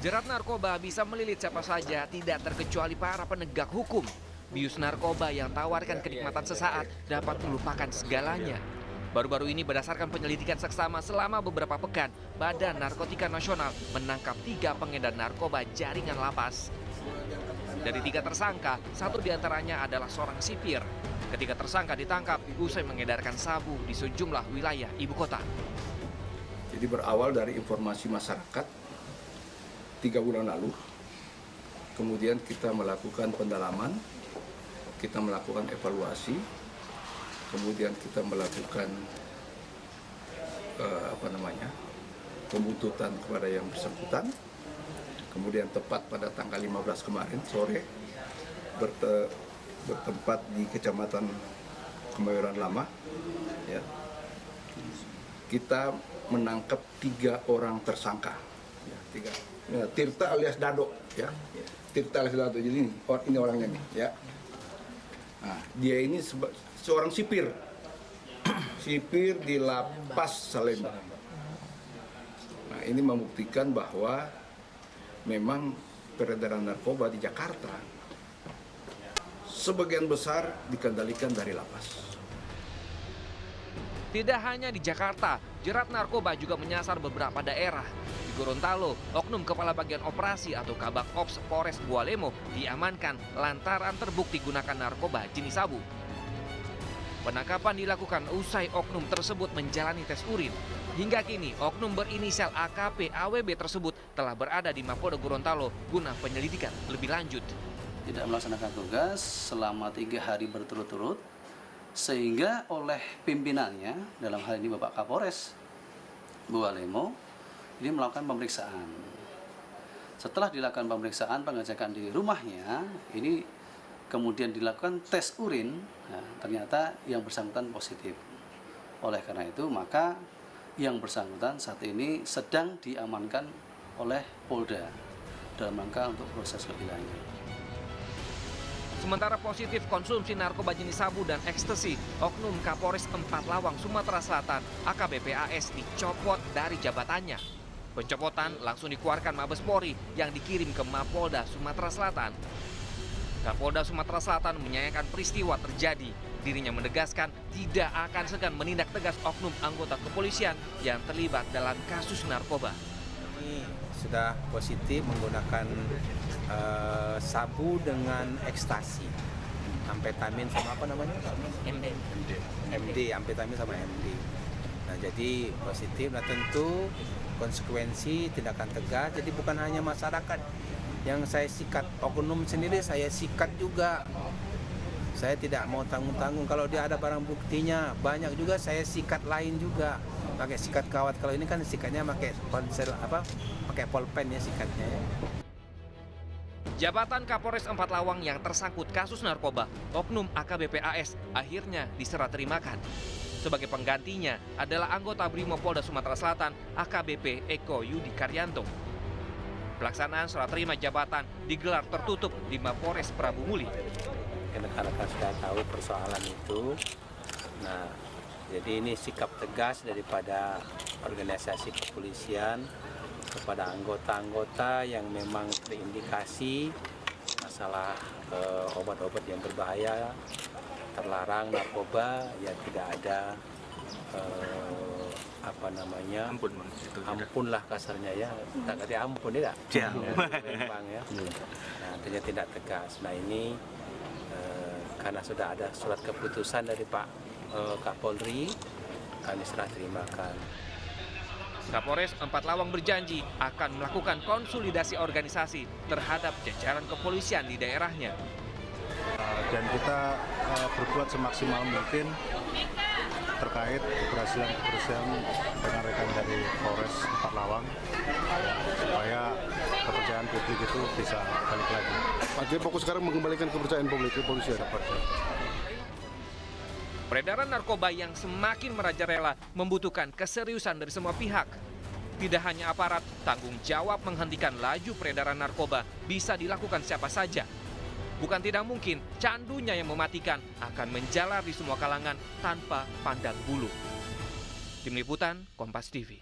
Jerat narkoba bisa melilit siapa saja, tidak terkecuali para penegak hukum. Bius narkoba yang tawarkan kenikmatan sesaat dapat melupakan segalanya. Baru-baru ini berdasarkan penyelidikan seksama selama beberapa pekan, Badan Narkotika Nasional menangkap 3 pengedar narkoba jaringan lapas. Dari 3 tersangka, 1 diantaranya adalah seorang sipir. Ketiga tersangka ditangkap usai mengedarkan sabu di sejumlah wilayah ibu kota. Jadi berawal dari informasi masyarakat 3 bulan lalu, kemudian kita melakukan pendalaman, kita melakukan evaluasi, kemudian kita melakukan pembuntutan kepada yang bersangkutan. Kemudian tepat pada tanggal 15 kemarin sore bertempat di Kecamatan Kemayoran Lama, ya, kita menangkap 3 orang tersangka. Ya, 3. Ya, Tirta alias Dado, ya. Tirta alias Dado. Jadi ini orangnya nih, ya. Nah, dia ini seorang sipir. Sipir di Lapas Salemba. Nah, ini membuktikan bahwa memang peredaran narkoba di Jakarta sebagian besar dikendalikan dari lapas. Tidak hanya di Jakarta, jerat narkoba juga menyasar beberapa daerah. Di Gorontalo, oknum Kepala Bagian Operasi atau Kabak Ops Polres Bualemo diamankan lantaran terbukti gunakan narkoba jenis sabu. Penangkapan dilakukan usai oknum tersebut menjalani tes urin. Hingga kini, oknum berinisial AKP AWB tersebut telah berada di Mapolda Gorontalo guna penyelidikan lebih lanjut. Tidak melaksanakan tugas selama 3 hari berturut-turut, sehingga oleh pimpinannya, dalam hal ini Bapak Kapolres Bualemo, ini melakukan pemeriksaan. Setelah dilakukan pemeriksaan, pengecekan di rumahnya, ini kemudian dilakukan tes urin, nah, ternyata yang bersangkutan positif. Oleh karena itu, maka yang bersangkutan saat ini sedang diamankan oleh Polda dalam rangka untuk proses lebih lanjut. Sementara positif konsumsi narkoba jenis sabu dan ekstasi, oknum Kapolres 4 Lawang, Sumatera Selatan, AKBP AS dicopot dari jabatannya. Pencopotan langsung dikeluarkan Mabes Polri yang dikirim ke Mapolda Sumatera Selatan. Kapolda Sumatera Selatan menyayangkan peristiwa terjadi. Dirinya menegaskan tidak akan segan menindak tegas oknum anggota kepolisian yang terlibat dalam kasus narkoba. Ini sudah positif menggunakan sabu dengan ekstasi, amfetamin sama apa namanya? MD, amfetamin sama MD. Nah, jadi positif. Nah, tentu konsekuensi tindakan tegas. Jadi bukan hanya masyarakat yang saya sikat, oknum sendiri saya sikat juga. Saya tidak mau tanggung-tanggung. Kalau dia ada barang buktinya, banyak juga saya sikat lain juga. Pakai sikat kawat. Kalau ini kan sikatnya pakai pakai polpen ya sikatnya. Jabatan Kapolres 4 Lawang yang tersangkut kasus narkoba, oknum AKBP AS, akhirnya diserah terimakan. Sebagai penggantinya adalah anggota Brimo Polda Sumatera Selatan, AKBP Eko Yudi Karyanto. Pelaksanaan serah terima jabatan digelar tertutup di Mapolres Prabu Muli. Rekan-rekan sudah tahu persoalan itu. Nah, jadi ini sikap tegas daripada organisasi kepolisian kepada anggota-anggota yang memang terindikasi masalah obat-obat yang berbahaya, terlarang narkoba, ya tidak ada ampun lah kasarnya ya, tak kata ampun ya, ya. Nah, artinya tidak tegas. Nah, ini karena sudah ada surat keputusan dari Pak Kapolri, kami serah terimakan. Kapolres 4 Lawang berjanji akan melakukan konsolidasi organisasi terhadap jajaran kepolisian di daerahnya. Dan kita berbuat semaksimal mungkin terkait keberhasilan rekan-rekan dari Polres 4 Lawang supaya kepercayaan publik itu bisa balik lagi. Jadi fokus sekarang mengembalikan kepercayaan publik ke kepolisian. Peredaran narkoba yang semakin merajalela membutuhkan keseriusan dari semua pihak. Tidak hanya aparat, tanggung jawab menghentikan laju peredaran narkoba bisa dilakukan siapa saja. Bukan tidak mungkin candunya yang mematikan akan menjalar di semua kalangan tanpa pandang bulu. Tim Liputan, Kompas TV.